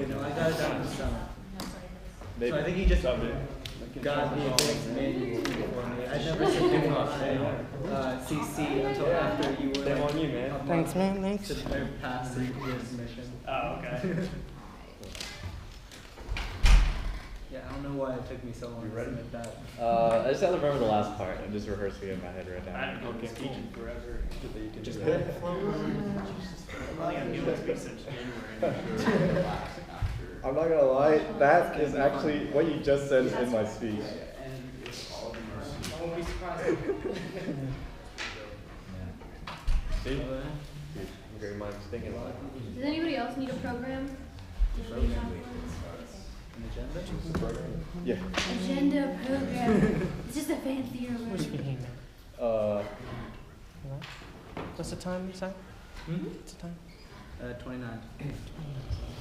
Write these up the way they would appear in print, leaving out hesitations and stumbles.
Wait, no, I got it done in the summer. So I think he just got me a big manual for me. I never submitted my CC until after you were Shame on you, man. Thanks, man. Thanks. Past your submission. Oh, okay. Yeah, I don't know why it took me so long to submit that. I just have to remember the last part. I'm just rehearsing it in my head right I haven't now. been speaking forever. Just I'm new to speak since January. I'm not gonna lie, that is actually what you just said in my speech. I won't be surprised. See? Your mind's thinking about it. Does anybody else need a program? An agenda? Yeah. Agenda program. It's just a fancier word. What's the time, Zack? What's the time? 29.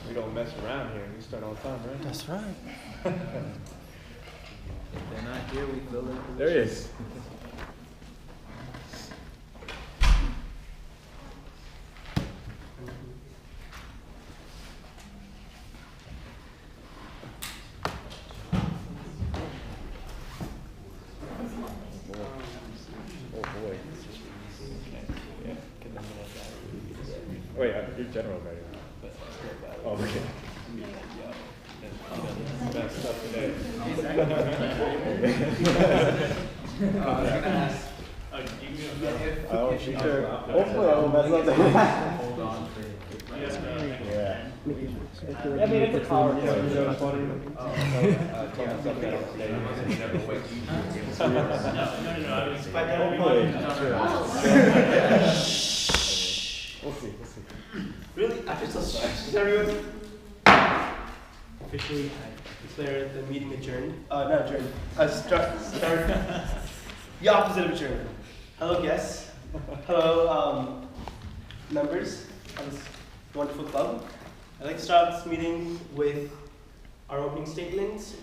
We don't mess around here. We start on time, right? That's right. If they're not here, we fill it. There he is. Oh boy. Yeah. Wait, you're general right now. Oh, okay. Best stuff today. Hopefully I won't mess up that. Hold on. Yeah. I mean, it's a power. We'll see. Really? I just everyone officially declare the meeting adjourned. Not adjourned. Start the opposite of adjourned. Hello, guests. Hello, members of this wonderful club. I'd like to start this meeting with our opening statement.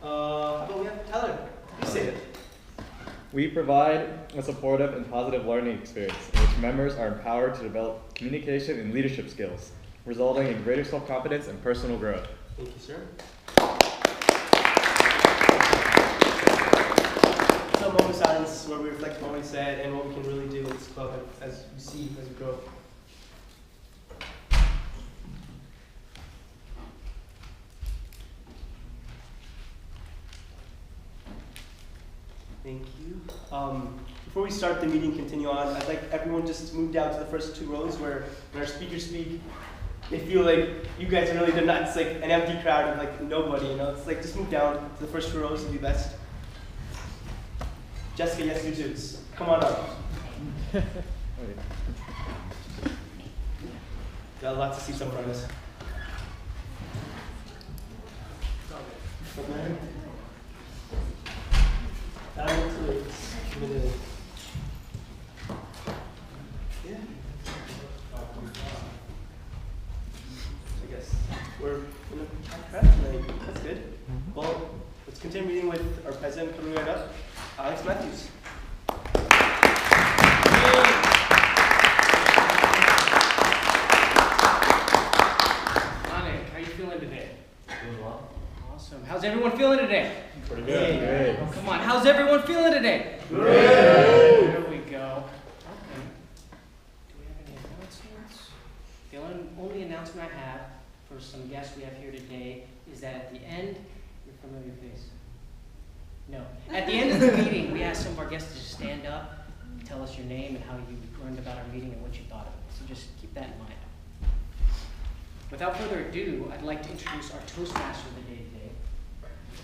How about we have Tyler? You say it. We provide a supportive and positive learning experience in which members are empowered to develop communication and leadership skills, resulting in greater self-confidence and personal growth. Thank you, sir. So a moment of silence where we reflect on what we said and what we can really do with this club as we see as we grow. Thank you. Before we start the meeting, continue on, I'd like everyone just to move down to the first two rows where when our speakers speak, they feel like you guys are really, they're not, it's like an empty crowd of like nobody, you know? It's like just move down to the first two rows and do best. Jessica, yes, you too. Come on up. Got lots of seats up front of us. Yeah. I guess we're in a prep tonight. That's good. Well, let's continue meeting with our president coming right up, Alex Mathews. Alex, how you feeling today? Doing well. Awesome. How's everyone feeling today? Pretty good. Great. Oh, come on, how's everyone feeling today? Great. There we go. Okay. Do we have any announcements? The only announcement I have for some guests we have here today is that at the end, your familiar face. No. At the end of the meeting, we ask some of our guests to just stand up, tell us your name and how you learned about our meeting and what you thought of it. So just keep that in mind. Without further ado, I'd like to introduce our Toastmaster of the day today.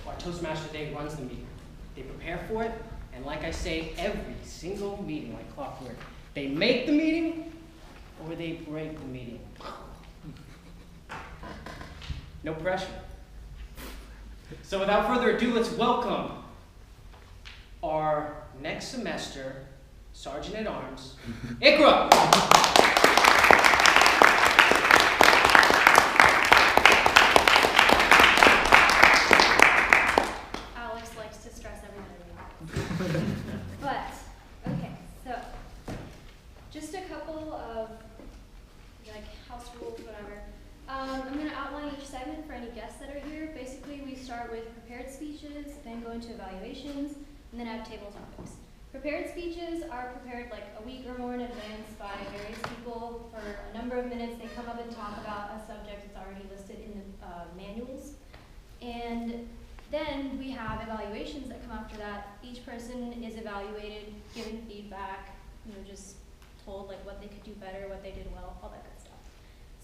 Our Toastmaster today runs the meeting. They prepare for it, and like I say, every single meeting, like clockwork, they make the meeting or they break the meeting. No pressure. So without further ado, let's welcome our next semester Sergeant at Arms, Iqra. Alex likes to stress everybody. But, okay, so just a couple of like house rules, whatever. I'm going to segment for any guests that are here. Basically, we start with prepared speeches, then go into evaluations, and then have table topics. Prepared speeches are prepared like a week or more in advance by various people for a number of minutes. They come up and talk about a subject that's already listed in the manuals. And then we have evaluations that come after that. Each person is evaluated, given feedback, just told like what they could do better, what they did well, all that good stuff.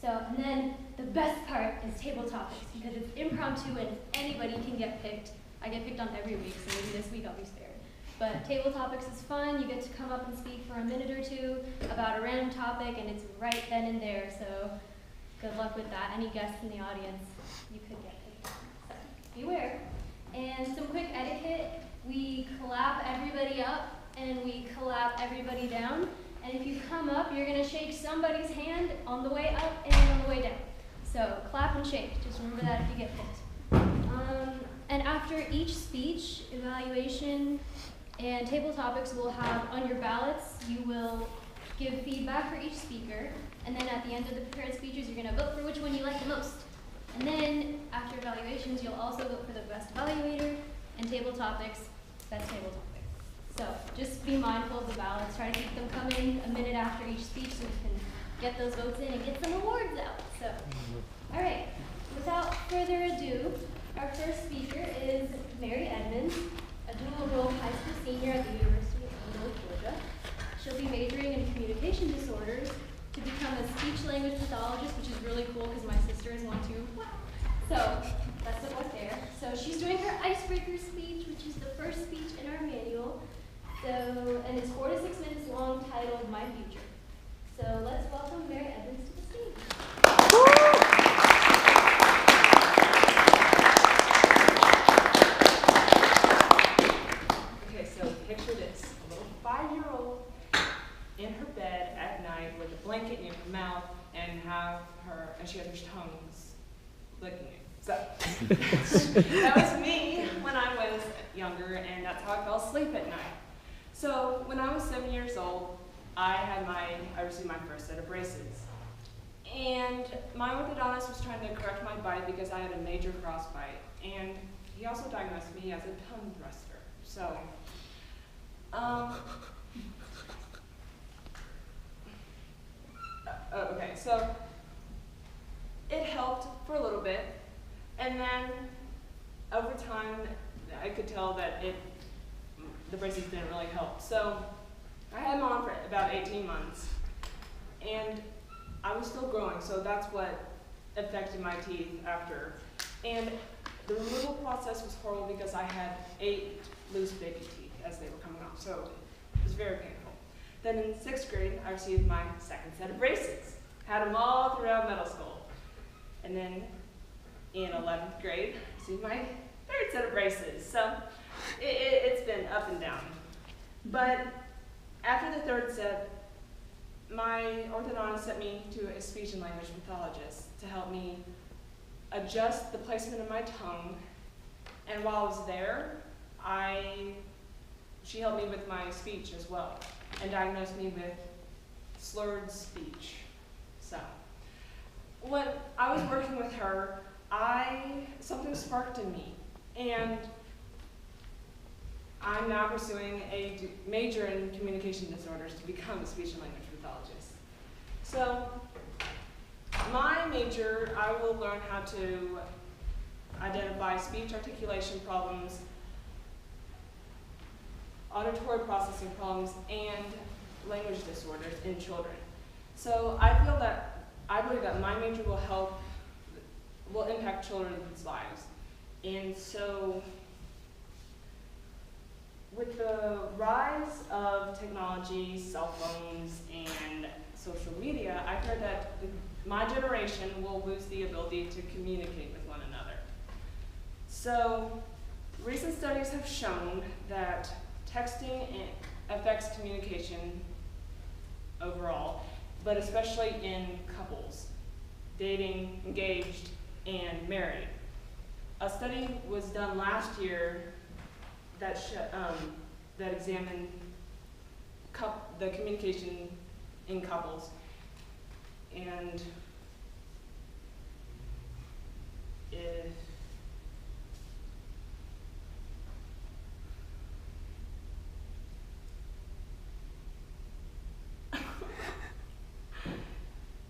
So, and then the best part is table topics, because it's impromptu and anybody can get picked. I get picked on every week, so maybe this week I'll be spared. But table topics is fun. You get to come up and speak for a minute or two about a random topic, and it's right then and there. So good luck with that. Any guests in the audience, you could get picked. So beware. And some quick etiquette. We clap everybody up, and we clap everybody down. And if you come up, you're going to shake somebody's hand on the way up and on the way down. So clap and shake. Just remember that if you get picked. And after each speech, evaluation, and table topics will have on your ballots, you will give feedback for each speaker, and then at the end of the prepared speeches, you're going to vote for which one you like the most. And then after evaluations, you'll also vote for the best evaluator, and table topics, best table topic. So just be mindful of the ballots. Try to keep them coming a minute after each speech so we can get those votes in and get some awards out. So, all right, without further ado, our first speaker is Mary Edmonds, a dual-role high school senior at the University of North Georgia. She'll be majoring in communication disorders to become a speech-language pathologist, which is really cool because my sister is one too. Wow. So that's the book there. So she's doing her icebreaker speech, which is the first speech in our manual. So, and it's 4 to 6 minutes long, titled My Future. So let's welcome Mary Edmonds to the stage. Picture this, a little 5-year-old in her bed at night with a blanket in her mouth and she has her tongues licking it. So that was me when I was younger, and that's how I fell asleep at night. So when I was 7 years old, I received my first set of braces. And my orthodontist was trying to correct my bite because I had a major crossbite, and he also diagnosed me as a tongue thruster. So okay, so it helped for a little bit, and then over time I could tell that the braces didn't really help. So I had them on for about 18 months, and I was still growing, so that's what affected my teeth after. And the removal process was horrible because I had 8 loose baby teeth as they were coming off, so it was very painful. Then in 6th grade, I received my second set of braces. Had them all throughout middle school. And then in 11th grade, I received my 3rd set of braces. So it's been up and down. But after the 3rd set, my orthodontist sent me to a speech and language pathologist to help me adjust the placement of my tongue. And while I was there, she helped me with my speech as well and diagnosed me with slurred speech. So when I was working with her, something sparked in me, and I'm now pursuing a major in communication disorders to become a speech and language pathologist. So my major, I will learn how to identify speech articulation problems, auditory processing problems, and language disorders in children. So I believe that my major will impact children's lives. And so with the rise of technology, cell phones, and social media, I heard that my generation will lose the ability to communicate with one another. So recent studies have shown that texting affects communication overall, but especially in couples, dating, engaged, and married. A study was done last year that examined the communication in couples, and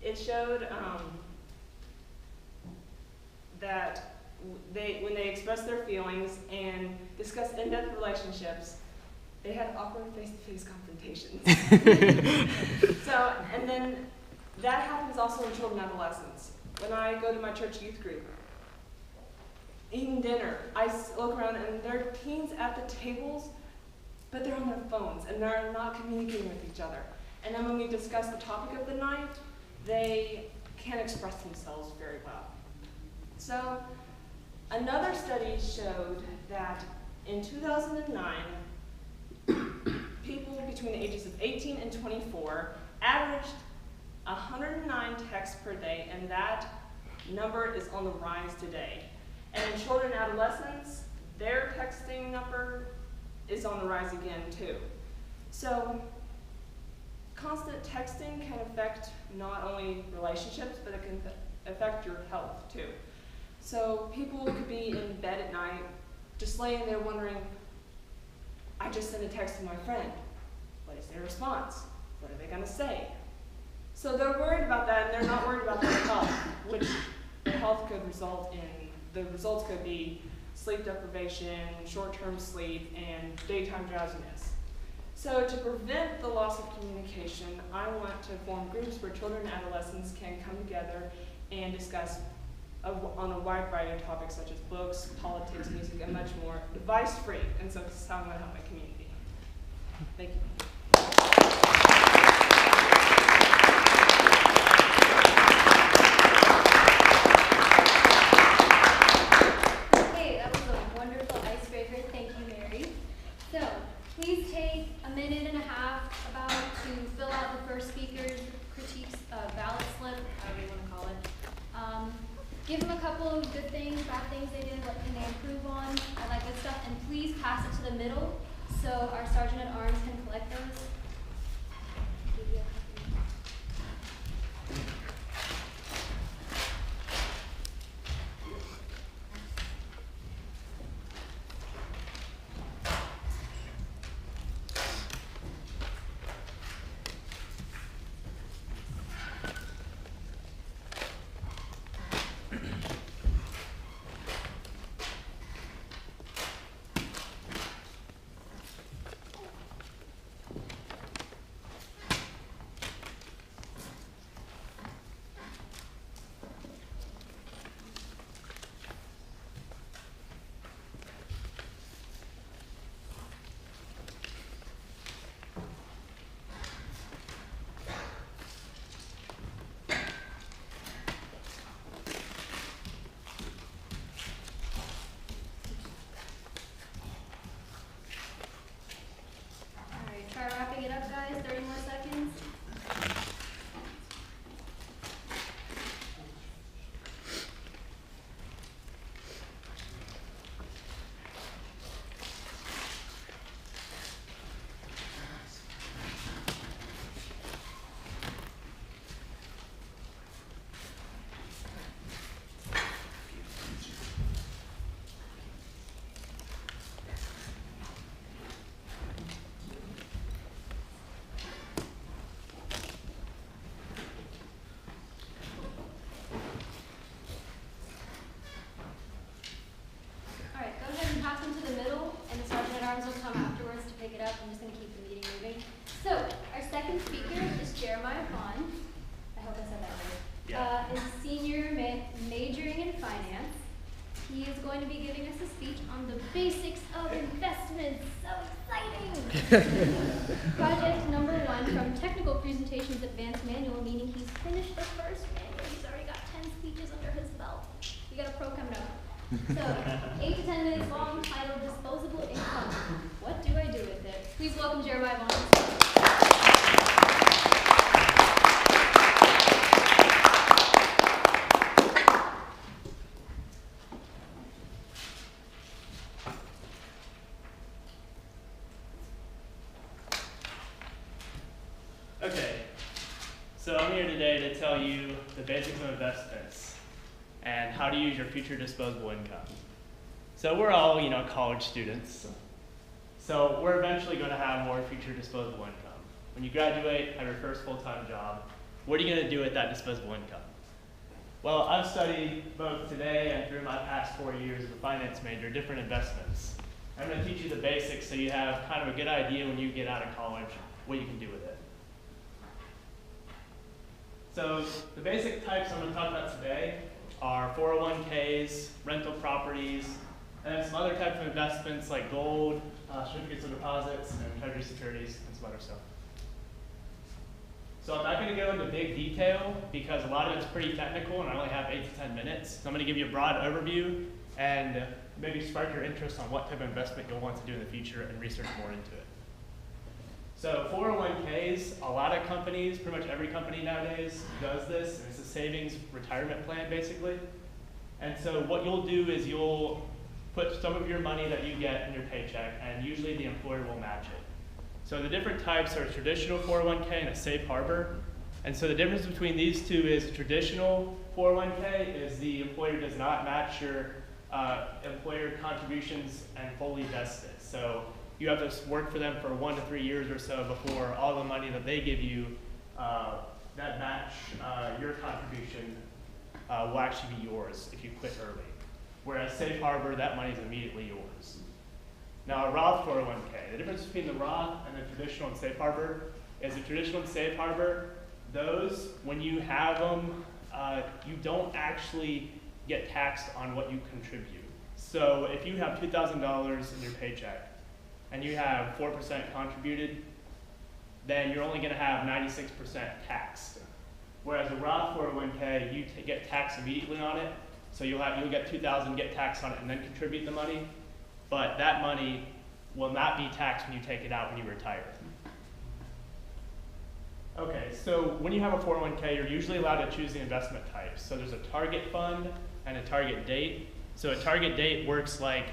it showed that when they expressed their feelings and discussed in-depth relationships, they had awkward face-to-face confrontations. So, and then that happens also in children and adolescents. When I go to my church youth group, eating dinner, I look around and there are teens at the tables, but they're on their phones and they're not communicating with each other. And then when we discuss the topic of the night, they can't express themselves very well. So another study showed that in 2009, people between the ages of 18 and 24 averaged 109 texts per day, and that number is on the rise today. And in children and adolescents, their texting number is on the rise again too. So constant texting can affect not only relationships, but it can affect your health too. So people could be in bed at night, just laying there wondering, I just sent a text to my friend. What is their response? What are they gonna say? So they're worried about that, and they're not worried about their health, which the health could result in, the results could be sleep deprivation, short-term sleep, and daytime drowsiness. So to prevent the loss of communication, I want to form groups where children and adolescents can come together and discuss on a wide variety of topics such as books, politics, music, and much more, device-free. And so this is how I'm going to help my community. Thank you. Okay, that was a wonderful icebreaker. Thank you, Mary. So please take a minute and a half about to fill out the first speaker's critiques ballot slip, however you want to call it. Give them a couple of good things, bad things they did, what can they improve on, all that good stuff, and please pass it to the middle so our Sergeant at Arms can collect those. Try wrapping it up, guys. 30 more seconds. Will come afterwards to pick it up. I'm just going to keep the meeting moving. So, our second speaker is Jeremiah Bohn. I hope I said that right. Yeah. Is a senior majoring in finance. He is going to be giving us a speech on the basics of investments. So exciting! Project number 1 from Technical Presentations Advanced Manual, meaning he's finished the first manual. He's already got 10 speeches under his belt. We got a pro coming up. So, 8 to 10 minutes long, titled Disposable Income. What do I do with it? Please welcome Jeremiah Bohn. Okay, so I'm here today to tell you the basics of investments and how to use your future disposable income. So we're all, college students. So we're eventually going to have more future disposable income. When you graduate, have your first full-time job, what are you going to do with that disposable income? Well, I've studied both today and through my past 4 years as a finance major, different investments. I'm going to teach you the basics so you have kind of a good idea when you get out of college what you can do with it. So the basic types I'm going to talk about today are 401ks, rental properties, and then some other types of investments like gold, certificates of deposits, and treasury securities, and some other stuff. So I'm not going to go into big detail because a lot of it's pretty technical and I only have 8 to 10 minutes. So I'm going to give you a broad overview and maybe spark your interest on what type of investment you'll want to do in the future and research more into it. So 401ks, a lot of companies, pretty much every company nowadays does this, and it's a savings retirement plan basically. And so what you'll do is you'll put some of your money that you get in your paycheck, and usually the employer will match it. So the different types are traditional 401k and a safe harbor. And so the difference between these two is traditional 401k is the employer does not match your employer contributions and fully vest it. So you have to work for them for 1 to 3 years or so before all the money that they give you that match your contribution will actually be yours if you quit early. Whereas safe harbor, that money is immediately yours. Now a Roth 401k, the difference between the Roth and the traditional and safe harbor is the traditional and safe harbor, those, when you have them, you don't actually get taxed on what you contribute. So if you have $2,000 in your paycheck and you have 4% contributed, then you're only going to have 96% taxed. Whereas a Roth 401k, you get taxed immediately on it. So you'll get $2,000, get taxed on it, and then contribute the money. But that money will not be taxed when you take it out when you retire. Okay, so when you have a 401k, you're usually allowed to choose the investment types. So there's a target fund and a target date. So a target date works like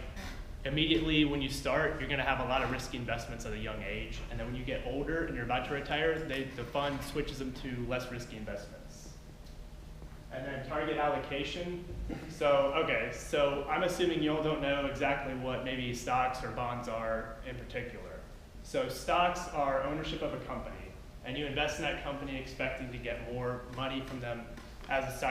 immediately when you start, you're going to have a lot of risky investments at a young age. And then when you get older and you're about to retire, the fund switches them to less risky investments. And then target allocation. So, okay, so I'm assuming you all don't know exactly what maybe stocks or bonds are in particular. So stocks are ownership of a company, and you invest in that company expecting to get more money from them as the stock